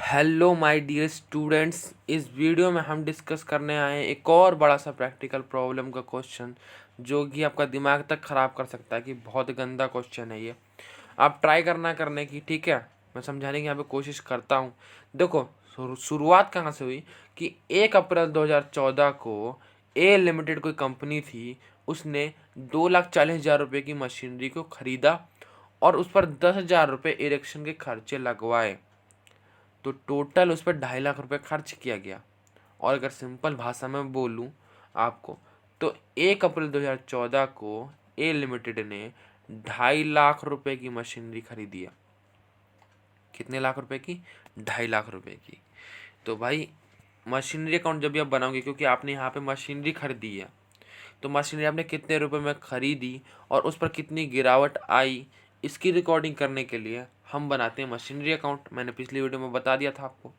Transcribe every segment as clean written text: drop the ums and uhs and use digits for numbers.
Hello my dear students, इस video में हम डिस्कस करने आए हैं एक और बड़ा सा प्रैक्टिकल प्रॉब्लम का क्वेश्चन जो कि आपका दिमाग तक ख़राब कर सकता है कि बहुत गंदा क्वेश्चन है ये। आप ट्राई करने की, ठीक है। मैं समझाने की यहाँ पे कोशिश करता हूँ। देखो, शुरुआत कहाँ से हुई कि 1 अप्रैल 2014 को ए लिमिटेड कोई कंपनी थी, उसने 2,40,000 रुपये की मशीनरी को ख़रीदा और उस पर 10,000 रुपये इरेक्शन के खर्चे लगवाए। तो टोटल उस पर 2.5 लाख रुपए खर्च किया गया। और अगर सिंपल भाषा में बोलूँ आपको, तो 1 अप्रैल 2014 को ए लिमिटेड ने 2.5 लाख रुपए की मशीनरी खरीदी है। कितने लाख रुपए की? 2.5 लाख रुपए की। तो भाई मशीनरी अकाउंट जब भी आप बनाओगे, क्योंकि आपने यहाँ पे मशीनरी खरीदी है, तो मशीनरी आपने कितने रुपए में खरीदी और उस पर कितनी गिरावट आई, इसकी रिकॉर्डिंग करने के लिए हम बनाते हैं मशीनरी अकाउंट। मैंने पिछली वीडियो में बता दिया था आपको।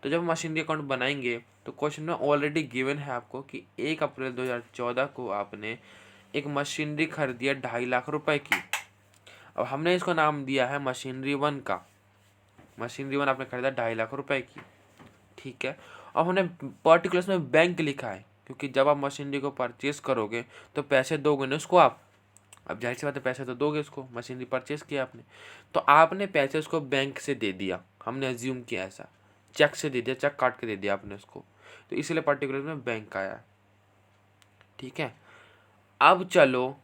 तो जब मशीनरी अकाउंट बनाएंगे तो क्वेश्चन में ऑलरेडी गिवन है आपको कि 1 अप्रैल 2014 को आपने एक मशीनरी खरीदी है 2.5 लाख रुपए की। अब हमने इसको नाम दिया है मशीनरी 1 का। मशीनरी 1 आपने खरीदा 2.5 लाख रुपए की, ठीक है। अब हमने पर्टिकुलर्स में बैंक लिखा है, क्योंकि जब आप मशीनरी को परचेज करोगे तो पैसे दोगे ना उसको आप। अब जाहिर सी बात है, पैसे तो दोगे उसको, मशीनरी परचेज किया आपने, तो आपने पैसे उसको बैंक से दे दिया। हमने अज्यूम किया ऐसा, चेक से दे दिया, चेक काट के दे दिया आपने उसको, तो इसलिए पर्टिकुलर में बैंक आया है, ठीक है। अब चलो,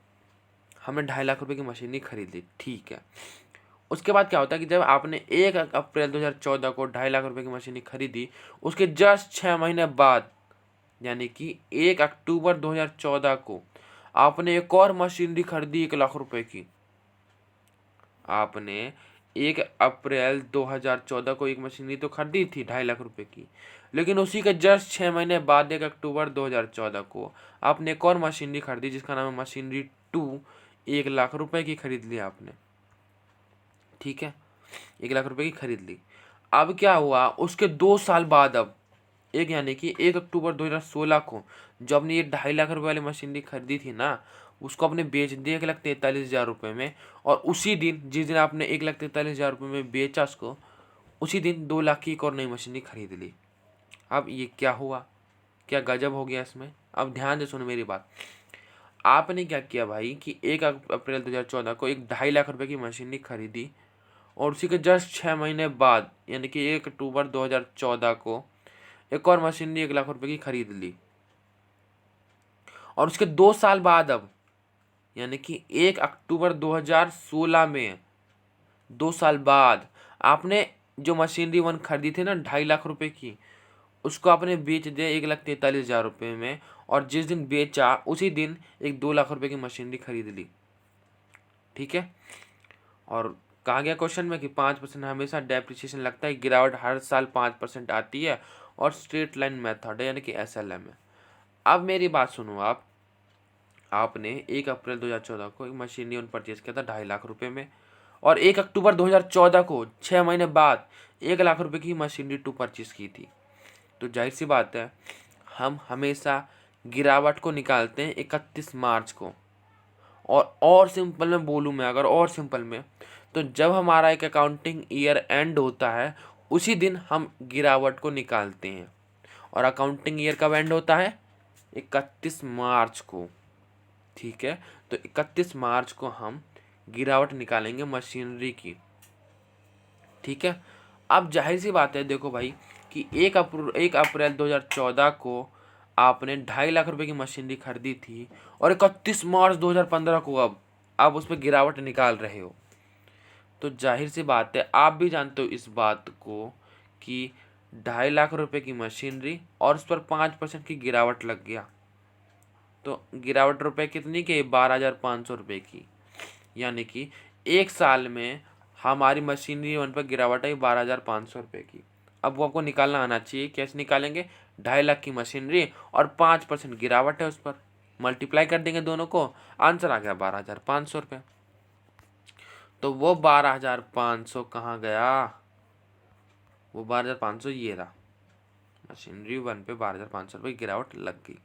हमने 2.5 लाख रुपए की मशीनरी खरीद ली, ठीक है। उसके बाद क्या होता है कि जब आपने 1 अप्रैल 2014 को 2.5 लाख रुपए की मशीनरी खरीदी, उसके जस्ट 6 महीने बाद यानी कि 1 अक्टूबर 2014 को आपने एक और मशीनरी खरीदी 1 लाख रुपए की। आपने 1 अप्रैल 2014 को एक मशीनरी तो खरीदी थी 2.5 लाख रुपए की, लेकिन उसी के जस्ट 6 महीने बाद 1 अक्टूबर 2014 को आपने एक और मशीनरी खरीदी जिसका नाम है मशीनरी 2। 1 लाख रुपए की खरीद ली आपने, ठीक है। 1 लाख रुपए की खरीद ली। अब क्या हुआ, उसके 2 साल बाद, अब एक यानी कि 1 अक्टूबर 2016 को जो आपने ये 2.5 लाख रुपए वाली मशीनरी खरीदी थी ना, उसको आपने बेच दिया 1,43,000 रुपये में। और उसी दिन, जिस दिन आपने 1,43,000 रुपये में बेचा उसको, उसी दिन 2 लाख की एक और नई मशीनरी खरीद ली। अब ये क्या हुआ, क्या गजब हो गया इसमें। अब ध्यान से सुनो मेरी बात। आपने क्या किया भाई कि 1 अप्रैल 2014 को एक 2.5 लाख रुपए की मशीनरी खरीदी और उसी के जस्ट 6 महीने बाद यानी कि 1 अक्टूबर 2014 को एक और मशीनरी 1 लाख रुपए की खरीद ली। और उसके 2 साल बाद, अब यानी कि 1 अक्टूबर 2016 में 2 साल बाद आपने जो मशीनरी 1 खरीदी थी ना 2.5 लाख रुपए की, उसको आपने बेच दिया 1,43,000 रुपये में। और जिस दिन बेचा उसी दिन एक 2 लाख रुपए की मशीनरी खरीद ली, ठीक है। और कहा गया क्वेश्चन में कि 5% हमेशा डेप्रिसिएशन लगता है, गिरावट हर साल 5% आती है और स्ट्रेट लाइन मेथड है यानी कि SLM है। अब मेरी बात सुनो आप। आपने 1 अप्रैल 2014 को एक मशीनरी उन परचेज किया था 2.5 लाख रुपए में, और 1 अक्टूबर 2014 को 6 महीने बाद 1 लाख रुपए की मशीनरी 2 परचेज की थी। तो जाहिर सी बात है, हम हमेशा गिरावट को निकालते हैं 31 मार्च को। और सिंपल में बोलूँ मैं, अगर और सिंपल में, तो जब हमारा एक अकाउंटिंग ईयर एंड होता है उसी दिन हम गिरावट को निकालते हैं। और अकाउंटिंग ईयर कब एंड होता है? 31 मार्च को, ठीक है। तो 31 मार्च को हम गिरावट निकालेंगे मशीनरी की, ठीक है। अब जाहिर सी बात है, देखो भाई कि 1 अप्रैल 2014 को आपने 2.5 लाख रुपए की मशीनरी खरीदी थी और 31 मार्च 2015 को अब आप उस पर गिरावट निकाल रहे हो। तो जाहिर सी बात है, आप भी जानते हो इस बात को कि 2.5 लाख रुपए की मशीनरी और उस पर 5% की गिरावट लग गया। तो गिरावट रुपए कितनी की? 12,500 रुपये की। यानी कि एक साल में हमारी मशीनरी 1 पर गिरावट आई 12,500 रुपये की। अब वो आपको निकालना आना चाहिए। कैसे निकालेंगे? 2.5 लाख की मशीनरी और 5% गिरावट है उस पर, मल्टीप्लाई कर देंगे दोनों को, आंसर आ गया 12,500 रुपये। तो वो 12,500 कहाँ गया? वो 12,500 ये रहा, मशीनरी 1 पे 12,500 रुपये की गिरावट लग गई।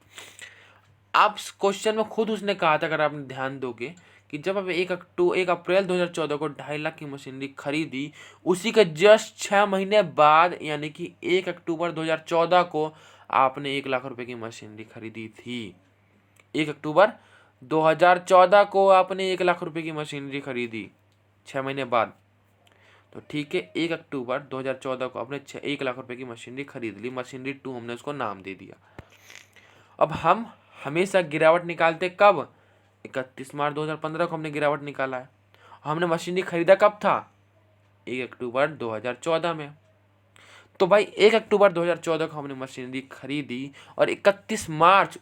अब क्वेश्चन में खुद उसने कहा था, अगर आपने ध्यान दोगे, कि जब आप 1 अप्रैल 2014 को 2.5 लाख की मशीनरी खरीदी, उसी के जस्ट 6 महीने बाद यानी कि 1 अक्टूबर 2014 को आपने 1 लाख रुपए की मशीनरी खरीदी थी। 1 अक्टूबर 2014 को आपने 1 लाख रुपए की मशीनरी खरीदी, 6 महीने बाद। तो ठीक है, 1 अक्टूबर 2014 को आपने 1 लाख रुपए की मशीनरी खरीद ली, मशीनरी 2 हमने उसको नाम दे दिया। अब हम हमेशा गिरावट निकालते कब? 31 मार्च 2015 को हमने गिरावट निकाला है। हमने मशीनरी खरीदा कब था? 1 अक्टूबर 2014 में। तो भाई 1 अक्टूबर 2014 को हमने मशीनरी खरीदी और 31 मार्च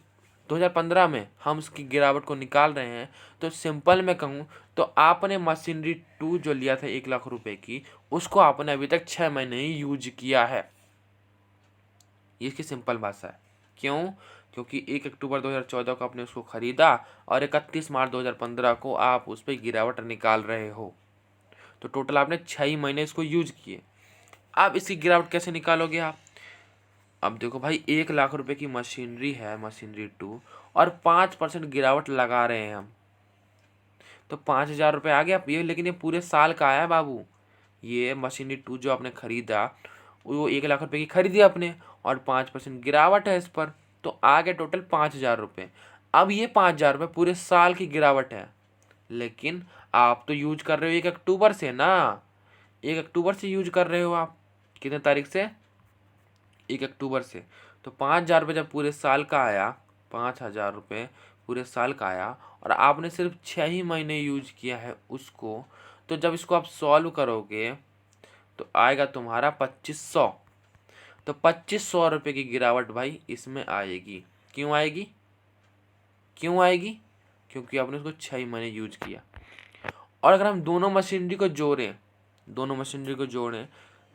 2015 में हम उसकी गिरावट को निकाल रहे हैं। तो सिंपल में कहूँ तो आपने मशीनरी 2 जो लिया था 1 लाख रुपए की, उसको आपने अभी तक 6 महीने ही यूज किया है। ये इसकी सिंपल भाषा है। क्यों? क्योंकि 1 अक्टूबर 2014 को आपने उसको खरीदा और 31 मार्च 2015 को आप उस पर गिरावट निकाल रहे हो। तो टोटल आपने 6 महीने इसको यूज किए। अब इसकी गिरावट कैसे निकालोगे आप? अब देखो भाई, 1 लाख रुपए की मशीनरी है, मशीनरी 2, और 5% गिरावट लगा रहे हैं हम, तो 5,000 रुपये आ गया ये। लेकिन ये पूरे साल का आया है बाबू। ये मशीनरी 2 जो आपने खरीदा, वो 1 लाख रुपए की खरीदी आपने और 5% गिरावट है इस पर, तो आ गए टोटल 5,000 रुपये। अब ये 5,000 रुपये पूरे साल की गिरावट है, लेकिन आप तो यूज कर रहे हो 1 अक्टूबर से ना। 1 अक्टूबर से यूज कर रहे हो आप। कितने तारीख से? 1 अक्टूबर से। तो 5,000 रुपये जब पूरे साल का आया, 5,000 रुपये पूरे साल का आया और आपने सिर्फ 6 ही महीने यूज किया है उसको, तो जब इसको आप सॉल्व करोगे तो आएगा तुम्हारा 2,500। तो 2,500 रुपये की गिरावट भाई इसमें आएगी। क्यों आएगी? क्यों आएगी? क्योंकि आपने उसको 6 महीने यूज किया। और अगर हम दोनों मशीनरी को जोड़ें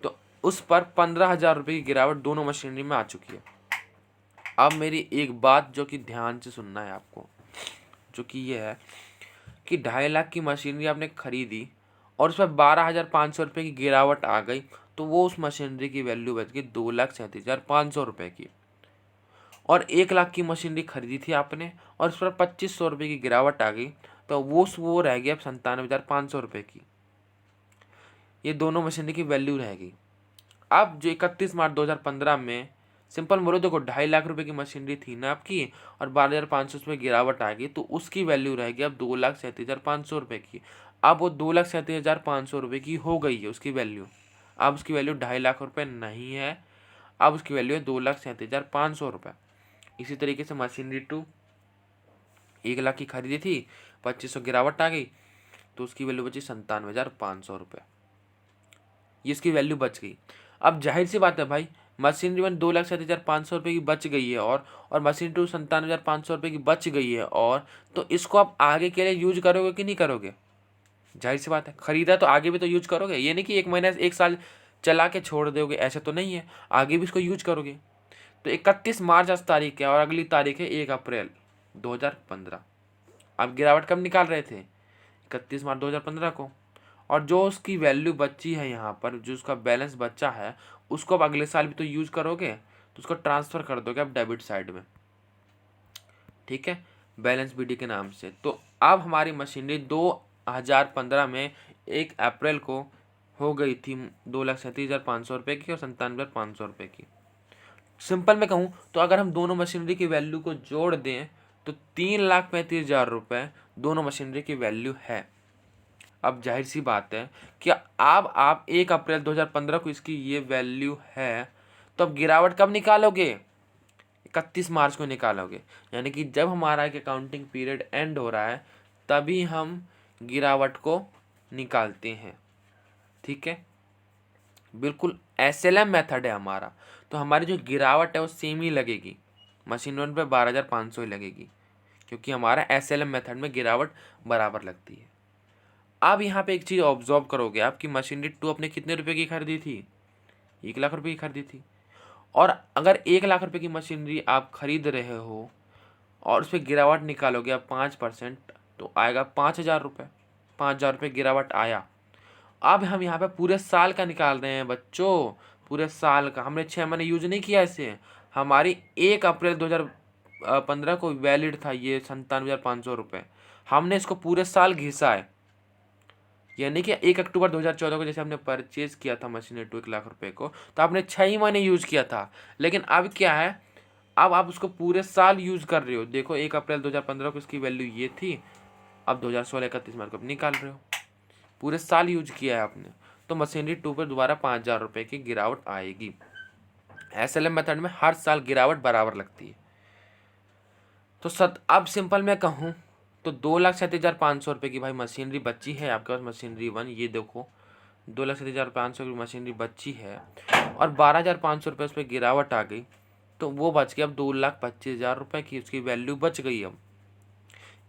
तो उस पर 15,000 रुपये की गिरावट दोनों मशीनरी में आ चुकी है। अब मेरी एक बात जो कि ध्यान से सुनना है आपको, जो कि ये है कि 2.5 लाख की मशीनरी आपने खरीदी और उस पर 12,500 रुपये की गिरावट आ गई, तो वो उस मशीनरी की वैल्यू बच गई 2,37,500 रुपये की। और 1 लाख की मशीनरी खरीदी थी आपने और उस पर 2,500 रुपये की गिरावट आ गई, तो वो रह गई अब 97,500 रुपये की। ये दोनों मशीनरी की वैल्यू रहेगी। अब जो 31 मार्च 2015 में सिंपल बोलो, देखो 2.5 लाख रुपए की मशीनरी थी ना आपकी और 12,500 उसमें गिरावट आ गई, तो उसकी वैल्यू रहेगी अब 2,37,500 रुपये की। अब वो 2,37,500 रुपये की हो गई है उसकी वैल्यू। अब उसकी वैल्यू 2.5 लाख रुपये नहीं है, अब उसकी वैल्यू है 2,37,500 रुपये। इसी तरीके से मशीनरी 2 1 लाख की खरीदी थी, 2,500 गिरावट आ गई, तो उसकी वैल्यू बची 97,500 रुपये। ये इसकी वैल्यू बच गई। अब जाहिर सी बात है भाई, मशीनरी 1 2,37,500 रुपये की बच गई है और मशीन 2 97,500 रुपये की बच गई है, और तो इसको आप आगे के लिए यूज करोगे कि नहीं करोगे? जाहिर सी बात है, खरीदा तो आगे भी तो यूज करोगे। ये नहीं कि 1 महीना 1 साल चला के छोड़ दोगे, ऐसा तो नहीं है, आगे भी इसको यूज करोगे। तो 31 मार्च आज तारीख है और अगली तारीख है 1 अप्रैल 2015। आप गिरावट कब निकाल रहे थे? 31 मार्च 2015 को। और जो उसकी वैल्यू बची है यहाँ पर, जो उसका बैलेंस बचा है, उसको अब अगले साल भी तो यूज करोगे, तो उसको ट्रांसफ़र कर दोगे अब डेबिट साइड में, ठीक है, बैलेंस बीडी के नाम से। तो अब हमारी मशीनरी 2015 में 1 अप्रैल को हो गई थी 2,37,500 रुपये की और 97,500 रुपये की। सिंपल में कहूँ तो अगर हम दोनों मशीनरी की वैल्यू को जोड़ दें तो 3,35,000 रुपये दोनों मशीनरी की वैल्यू है। अब जाहिर सी बात है कि अब आप 1 अप्रैल 2015 को इसकी ये वैल्यू है, तो अब गिरावट कब निकालोगे? 31 मार्च को निकालोगे। यानी कि जब हमारा एक अकाउंटिंग पीरियड एंड हो रहा है तभी हम गिरावट को निकालते हैं, ठीक है। बिल्कुल SLM मेथड है हमारा, तो हमारी जो गिरावट है वो सेम ही लगेगी, मशीन 1 पे 12,500 ही लगेगी, क्योंकि हमारा SLM मेथड में गिरावट बराबर लगती है। अब यहाँ पे एक चीज़ ऑब्जर्व करोगे आप कि मशीनरी 2 आपने कितने रुपए की खरीदी थी? 1 लाख रुपए की खरीदी थी। और अगर 1 लाख रुपए की मशीनरी आप खरीद रहे हो और उस पर गिरावट निकालोगे आप 5%, तो आएगा 5,000 रुपये। 5,000 रुपये गिरावट आया। अब हम यहाँ पे पूरे साल का निकाल रहे हैं बच्चों, पूरे साल का। हमने 6 महीने यूज नहीं किया इसे। हमारी 1 अप्रैल 2015 को वैलिड था ये 97,500 रुपये। हमने इसको पूरे साल घिसा है, यानी कि 1 अक्टूबर 2014 को जैसे हमने परचेज किया था मशीनरी टू 1 लाख रुपए को, तो आपने 6 ही महीने यूज किया था। लेकिन अब क्या है, अब आप उसको पूरे साल यूज कर रहे हो। देखो 1 अप्रैल 2015 को इसकी वैल्यू ये थी, अब 2016 31 मार्च को अब निकाल रहे हो, पूरे साल यूज किया है आपने, तो मशीनरी टू पर दोबारा 5,000 रुपये की गिरावट आएगी। SLM मेथड में हर साल गिरावट बराबर लगती है। तो अब सिंपल मैं कहूँ तो 2,37,500 रुपये की भाई मशीनरी बची है आपके पास, मशीनरी वन, ये देखो 2,37,500 की मशीनरी बची है और 12,500 रुपये उस पर गिरावट आ गई, तो वो बच गया अब 2,25,000 रुपये की उसकी वैल्यू बच गई। अब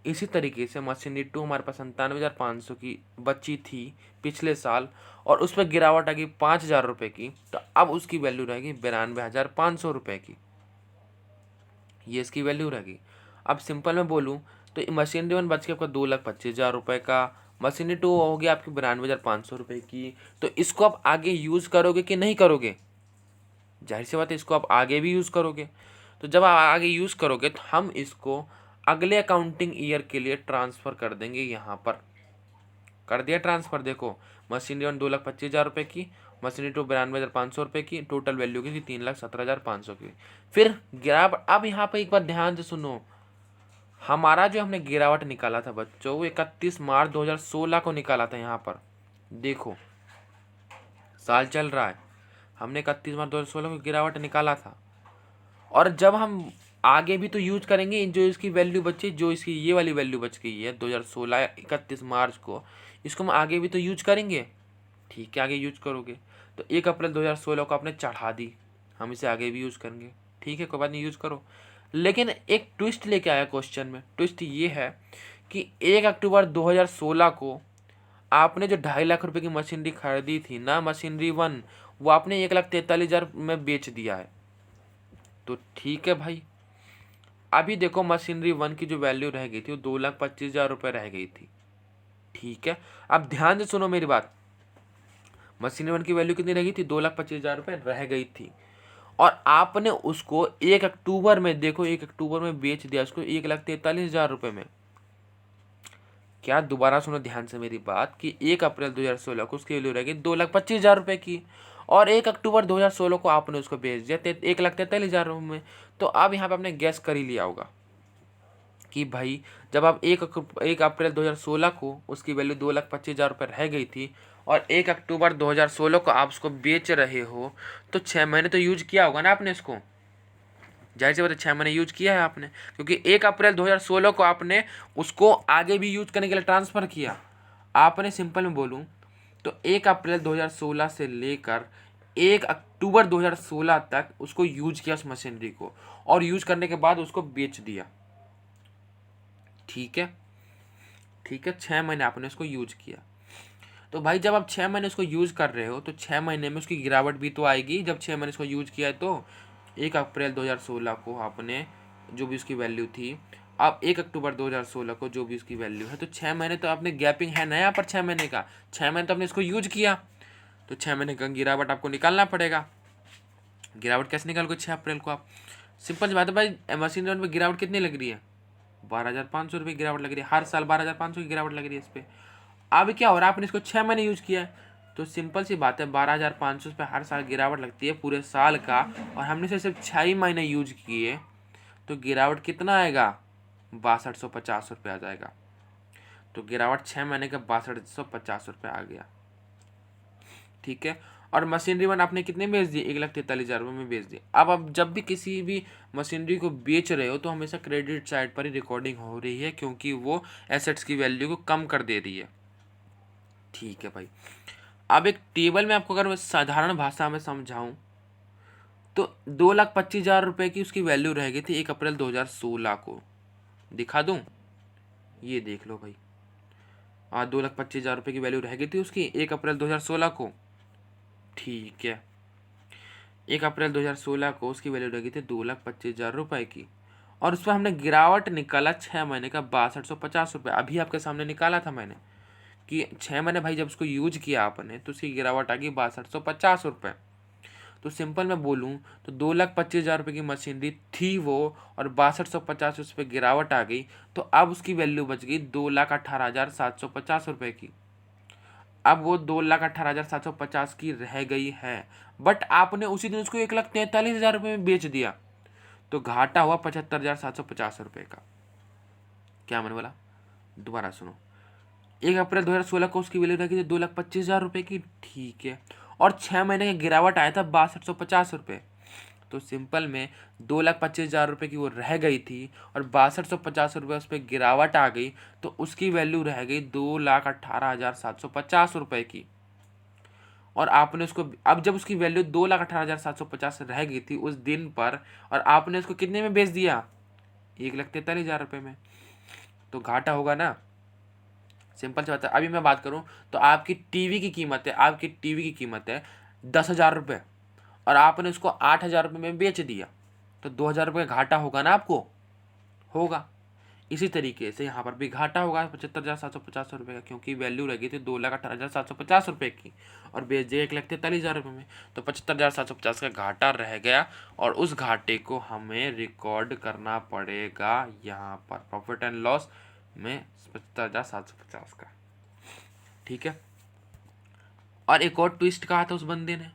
इसी तरीके से मशीनरी टू हमारे पास 97,500 की बची थी पिछले साल और उस पर गिरावट आ गई 5,000 रुपये की, तो अब उसकी वैल्यू रहेगी 92,500 रुपये की, ये इसकी वैल्यू रहेगी। अब सिंपल में बोलूँ तो मशीनरी वन बच के आपका 2,25,000 रुपये का, मशीनरी टू हो गया आपकी 92,500 रुपये की। तो इसको आप आगे यूज़ करोगे कि नहीं करोगे? जाहिर सी बात है इसको आप आगे भी यूज़ करोगे। तो जब आप आगे यूज़ करोगे तो हम इसको अगले अकाउंटिंग ईयर के लिए ट्रांसफ़र कर देंगे। यहाँ पर कर दिया ट्रांसफ़र। देखो मशीनरी वन 2,25,000 रुपये की, मशीनरी टू 92,500 रुपये की, टोटल वैल्यू की 3,17,500 की। फिर गिरावट, अब यहाँ पर एक बार ध्यान से सुनो, हमारा जो हमने गिरावट निकाला था बच्चों, वो 31 मार्च 2016 को निकाला था। यहाँ पर देखो साल चल रहा है, हमने 31 मार्च 2016 को गिरावट निकाला था, और जब हम आगे भी तो यूज करेंगे, जो इसकी वैल्यू बची, जो इसकी ये वाली वैल्यू बच गई है 2016 31 मार्च को, इसको हम आगे भी तो यूज करेंगे। ठीक है, आगे यूज करोगे तो 1 अप्रैल 2016 को आपने चढ़ा दी, हम इसे आगे भी यूज करेंगे। ठीक है, कोई बात नहीं, यूज करो। लेकिन एक ट्विस्ट लेके आया क्वेश्चन में। ट्विस्ट ये है कि 1 अक्टूबर 2016 को आपने जो 2.5 लाख रुपए की मशीनरी खरीदी थी ना, मशीनरी वन, वो आपने 1,43,000 में बेच दिया है। तो ठीक है भाई, अभी देखो मशीनरी वन की जो वैल्यू रह गई थी वो 2,25,000 रुपये रह गई थी। ठीक है, अब ध्यान से सुनो मेरी बात, मशीनरी वन की वैल्यू कितनी रह गई थी? 2,25,000 रुपये रह गई थी, और आपने उसको 1 अक्टूबर में, देखो 1 अक्टूबर में बेच दिया उसको 1,43,000 रुपये में। क्या, दोबारा सुनो ध्यान से मेरी बात, कि 1 अप्रैल 2016 को उसकी वैल्यू रहेगी 2,25,000 रुपये की, और 1 अक्टूबर 2016 को आपने उसको बेच दिया 1,43,000 रुपये में। तो अब यहाँ पे आपने गैस कर ही लिया होगा कि भाई जब आप 1 अप्रैल 2016 को उसकी वैल्यू 2,25,000 रुपये रह गई थी, और 1 अक्टूबर 2016 को आप उसको बेच रहे हो, तो 6 महीने तो यूज किया होगा ना आपने इसको। जाहिर सी बात है 6 महीने यूज किया है आपने, क्योंकि 1 अप्रैल 2016 को आपने उसको आगे भी यूज करने के लिए ट्रांसफ़र किया। आपने सिंपल में बोलूँ तो 1 अप्रैल 2016 से लेकर 1 अक्टूबर 2016 तक उसको यूज किया उस मशीनरी को, और यूज करने के बाद उसको बेच दिया। ठीक है, ठीक है, 6 महीने आपने उसको यूज किया। तो भाई जब आप 6 महीने उसको यूज कर रहे हो, तो 6 महीने में उसकी गिरावट भी तो आएगी। जब 6 महीने उसको यूज किया है, तो 1 अप्रैल 2016 को आपने जो भी उसकी वैल्यू थी, अब 1 अक्टूबर 2016 को जो भी उसकी वैल्यू है, तो 6 महीने तो आपने गैपिंग है ना यहाँ पर, 6 महीने का, 6 महीने तो आपने इसको यूज किया, तो 6 महीने का गिरावट आपको निकालना पड़ेगा। गिरावट कैसे निकालोगे 6 अप्रैल को आप? सिंपल सी बात है भाई, मशीन रन में गिरावट कितनी लग रही है? 12,500 रुपये गिरावट लग रही है, हर साल 12,500 की गिरावट लग रही है इस पर। अब क्या हो रहा है, आपने इसको 6 महीने यूज किया है, तो सिंपल सी बात है 12,500 पे हर साल गिरावट लगती है पूरे साल का, और हमने सिर्फ 6 ही महीने यूज किए, तो गिरावट कितना आएगा? 6250 रुपये आ जाएगा। तो गिरावट 6 महीने का 6250 रुपये आ गया। ठीक है, और मशीनरी वन आपने कितने बेच दिए? 1,43,000 रुपये में बेच दिए। अब जब भी किसी भी मशीनरी को बेच रहे हो, तो हमेशा क्रेडिट साइड पर ही रिकॉर्डिंग हो रही है, क्योंकि वो एसेट्स की वैल्यू को कम कर दे रही है। ठीक है भाई, अब एक टेबल में आपको अगर मैं साधारण भाषा में समझाऊं, तो 2,25,000 रुपये की उसकी वैल्यू रह गई थी 1 अप्रैल 2016 को। दिखा दूं, ये देख लो भाई, 2,25,000 रुपये की वैल्यू रह गई थी उसकी 1 अप्रैल 2016 को। ठीक है, 1 अप्रैल 2016 को उसकी वैल्यू रह गई थी 2,25,000 रुपये की, और उस पर हमने गिरावट निकाला 6 महीने का 6250 रुपये। अभी आपके सामने निकाला था मैंने कि 6 महीने भाई जब उसको यूज किया आपने, तो उसकी गिरावट आ गई 6250 रुपये। तो सिंपल मैं बोलूँ तो 2,25,000 रुपये की मशीनरी थी वो, और 6250 उस पर गिरावट आ गई, तो अब उसकी वैल्यू बच गई 2,18,750 रुपये की। अब वो 2,18,750 की रह गई है, बट आपने उसी दिन उसको 1,43,000 रुपये में बेच दिया, तो घाटा हुआ 75,750 रुपये का। क्या मैंने बोला, दोबारा सुनो। 1 अप्रैल 2016 को उसकी वैल्यू रखी थी 2,25,000 रुपये की, ठीक है, और 6 महीने की गिरावट आया था 6250 रुपये। तो सिंपल में 2,25,000 रुपये की वो रह गई थी, और 6250 रुपये उस पर गिरावट आ गई, तो उसकी वैल्यू रह गई 2,18,750 रुपये की। और आपने उसको, अब जब उसकी वैल्यू 2,18,750 रह गई थी उस दिन पर, और आपने उसको कितने में बेच दिया, 1,43,000 रुपये में, तो घाटा होगा ना। सिंपल सी बात है। अभी मैं बात करूं तो आपकी टीवी की कीमत है 10,000 रुपये, और आपने उसको 8,000 रुपये में बेच दिया, तो 2,000 रुपये का घाटा होगा ना आपको, होगा। इसी तरीके से यहाँ पर भी घाटा होगा 75,750 रुपये का, क्योंकि वैल्यू लगी थी 2,18,750 रुपये की, और बेच दिया 1,43,000 रुपये में, तो 75,750 का घाटा रह गया, और उस घाटे को हमें रिकॉर्ड करना पड़ेगा यहाँ पर प्रॉफिट एंड लॉस में 75,750 का, ठीक है। और एक और ट्विस्ट कहा था उस बंदे ने,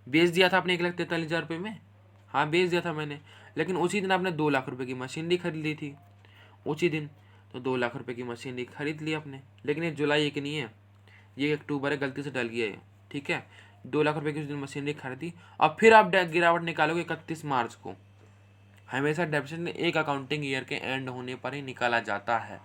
बेच दिया था आपने 1,43,000 रुपये में, हाँ बेच दिया था मैंने, लेकिन उसी दिन आपने 2 लाख रुपए की मशीनरी खरीद ली थी, उसी दिन। तो 2 लाख रुपए की मशीनरी खरीद ली आपने, लेकिन ये जुलाई एक नहीं है, ये अक्टूबर है, गलती से डल गया है, ठीक है। 2 लाख रुपए की उस दिन मशीनरी खरीदी, और फिर आप गिरावट निकालोगे 31 मार्च को। हमेशा डेप्रिसिएशन एक अकाउंटिंग ईयर के एंड होने पर ही निकाला जाता है।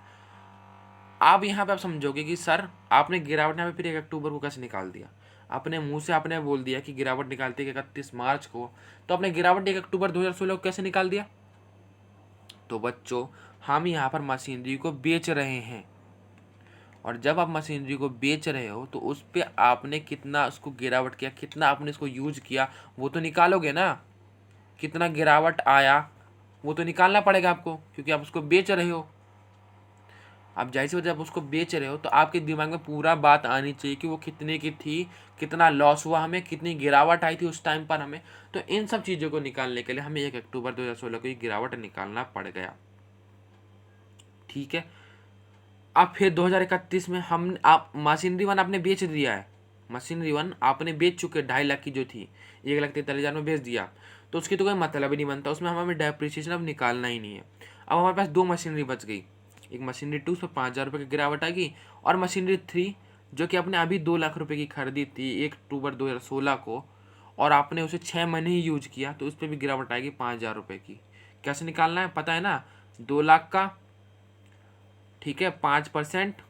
आप यहाँ पे आप समझोगे कि सर आपने गिरावट यहाँ पे फिर 1 अक्टूबर को कैसे निकाल दिया, अपने मुंह से आपने बोल दिया कि गिरावट निकालती है 31 मार्च को, तो आपने गिरावट 1 अक्टूबर 2016 को कैसे निकाल दिया। तो बच्चों हम यहाँ पर मशीनरी को बेच रहे हैं, और जब आप मशीनरी को बेच रहे हो तो उस पर आपने कितना उसको गिरावट किया, कितना आपने इसको यूज किया, वो तो निकालोगे ना। कितना गिरावट आया वो तो निकालना पड़ेगा आपको, क्योंकि आप उसको बेच रहे हो। आप जाहिर सी बात है, जब उसको बेच रहे हो तो आपके दिमाग में पूरा बात आनी चाहिए कि वो कितने की थी, कितना लॉस हुआ हमें, कितनी गिरावट आई थी उस टाइम पर हमें। तो इन सब चीज़ों को निकालने के लिए हमें 1 अक्टूबर 2016 को ये गिरावट निकालना पड़ गया, ठीक है। अब फिर 2031 में हम आप मशीनरी वन आपने बेच दिया है, मशीनरी वन आपने बेच चुके 2.5 लाख की जो थी, 1,43,000 में बेच दिया, तो उसकी तो कोई मतलब ही नहीं बनता, उसमें हमें डेप्रिसिएशन अब निकालना ही नहीं है। अब हमारे पास 2 मशीनरी बच गई, एक मशीनरी 2 उस पर 5,000 रुपये की गिरावट आ गई, और मशीनरी 3 जो कि आपने अभी 2 लाख रुपये की खरीदी थी 1 अक्टूबर 2016 को, और आपने उसे 6 महीने ही यूज किया, तो उस पर भी गिरावट आएगी 5,000 रुपये की। कैसे निकालना है पता है ना, 2 लाख का, ठीक है, 5%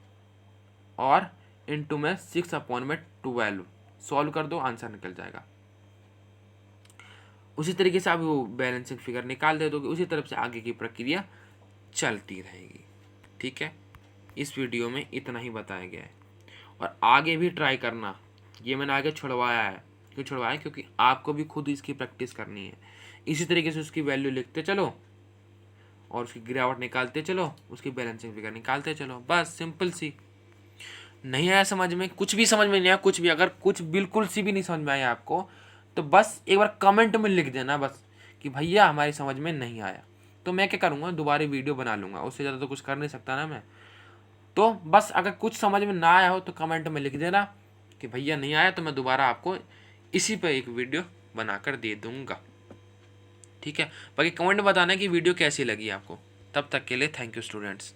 और इंटू में 6/12 सॉल्व कर दो, आंसर निकल जाएगा। उसी तरीके से आप वो बैलेंसिंग फिगर निकाल दे दोगे, उसी तरफ से आगे की प्रक्रिया चलती रहेगी, ठीक है। इस वीडियो में इतना ही बताया गया है, और आगे भी ट्राई करना। ये मैंने आगे छुड़वाया है, क्यों छुड़वाया, क्योंकि आपको भी खुद इसकी प्रैक्टिस करनी है। इसी तरीके से उसकी वैल्यू लिखते चलो, और उसकी गिरावट निकालते चलो, उसकी बैलेंसिंग फिगर निकालते चलो, बस सिंपल सी। नहीं आया समझ में, कुछ भी समझ में नहीं आया, कुछ भी, अगर कुछ बिल्कुल सी भी नहीं समझ में आया आपको, तो बस एक बार कमेंट में लिख देना बस कि भैया हमारी समझ में नहीं आया, तो मैं क्या करूँगा, दोबारा वीडियो बना लूँगा, उससे ज़्यादा तो कुछ कर नहीं सकता ना मैं। तो बस अगर कुछ समझ में ना आया हो तो कमेंट में लिख देना कि भैया नहीं आया, तो मैं दोबारा आपको इसी पर एक वीडियो बनाकर दे दूँगा, ठीक है। बाकी कमेंट में बताना कि वीडियो कैसी लगी आपको। तब तक के लिए थैंक यू स्टूडेंट्स।